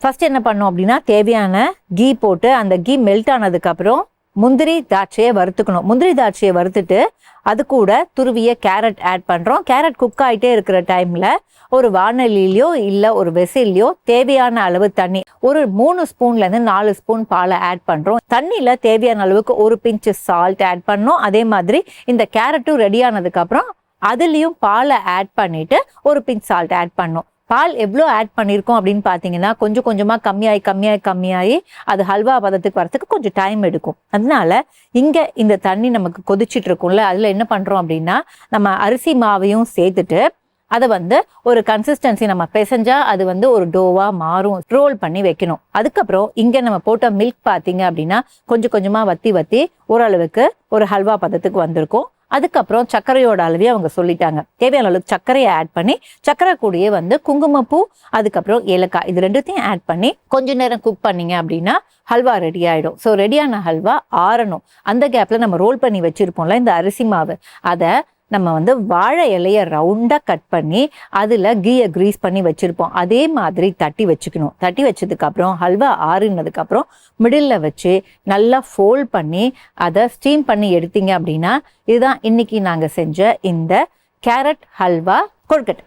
First என்ன பண்ணோம் அப்படின்னா தேவையான கீ போட்டு அந்த கீ மெல்ட் ஆனதுக்கப்புறம் முந்திரி திராட்சையை வறுத்துக்கணும். முந்திரி திராட்சையை வறுத்துட்டு அது கூட துருவிய கேரட் ஆட் பண்ணுறோம். கேரட் குக் ஆகிட்டே இருக்கிற டைமில் ஒரு வானலிலையோ இல்லை ஒரு வெசிலையோ தேவையான அளவு தண்ணி, ஒரு 3 ஸ்பூன்லேருந்து 4 ஸ்பூன் பாலை ஆட் பண்ணுறோம். தண்ணியில் தேவையான அளவுக்கு ஒரு பிஞ்சு சால்ட் ஆட் பண்ணோம். அதே மாதிரி இந்த கேரட்டும் ரெடி ஆனதுக்கப்புறம் அதுலேயும் பாலை ஆட் பண்ணிவிட்டு ஒரு பிஞ்ச் சால்ட் ஆட் பண்ணோம். பால் எவ்வளோ ஆட் பண்ணியிருக்கோம் அப்படின்னு பார்த்தீங்கன்னா கொஞ்சம் கொஞ்சமாக கம்மியாகி அது ஹல்வா பதத்துக்கு வரத்துக்கு கொஞ்சம் டைம் எடுக்கும். அதனால இங்கே இந்த தண்ணி நமக்கு கொதிச்சிட்டு இருக்கும்ல, அதில் என்ன பண்ணுறோம் அப்படின்னா நம்ம அரிசி மாவையும் சேர்த்துட்டு அதை ஒரு கன்சிஸ்டன்சி நம்ம பிசைஞ்சா அது ஒரு டோவா மாறும். ரோல் பண்ணி வைக்கணும். அதுக்கப்புறம் இங்கே நம்ம போட்ட மில்க் பார்த்தீங்க அப்படின்னா கொஞ்சம் கொஞ்சமாக வத்தி ஓரளவுக்கு ஒரு ஹல்வா பதத்துக்கு வந்திருக்கும். அதுக்கப்புறம் சர்க்கரையோட அளவே அவங்க சொல்லிட்டாங்க. தேவையான அளவுக்கு சர்க்கரையை ஆட் பண்ணி சர்க்கரை கூடயே குங்குமப்பூ அதுக்கப்புறம் ஏலக்காய் இது ரெண்டுத்தையும் ஆட் பண்ணி கொஞ்ச நேரம் குக் பண்ணீங்க அப்படின்னா ஹல்வா ரெடி ஆகிடும். ஸோ ரெடியான ஹல்வா ஆறணும். அந்த கேப்பில் நம்ம ரோல் பண்ணி வச்சுருப்போம்ல இந்த அரிசி மாவு, அதை நம்ம வாழை இலையை ரவுண்டாக கட் பண்ணி அதில் கீயை க்ரீஸ் பண்ணி வச்சுருப்போம். அதே மாதிரி தட்டி வச்சுக்கணும். தட்டி வச்சதுக்கப்புறம் ஹல்வா ஆறினதுக்கப்புறம் மிடில் வச்சு நல்லா ஃபோல்ட் பண்ணி அதை ஸ்டீம் பண்ணி எடுத்தீங்க அப்படின்னா இதுதான் இன்னைக்கு நாங்கள் செஞ்ச இந்த கேரட் ஹல்வா கொழுக்கட்டை.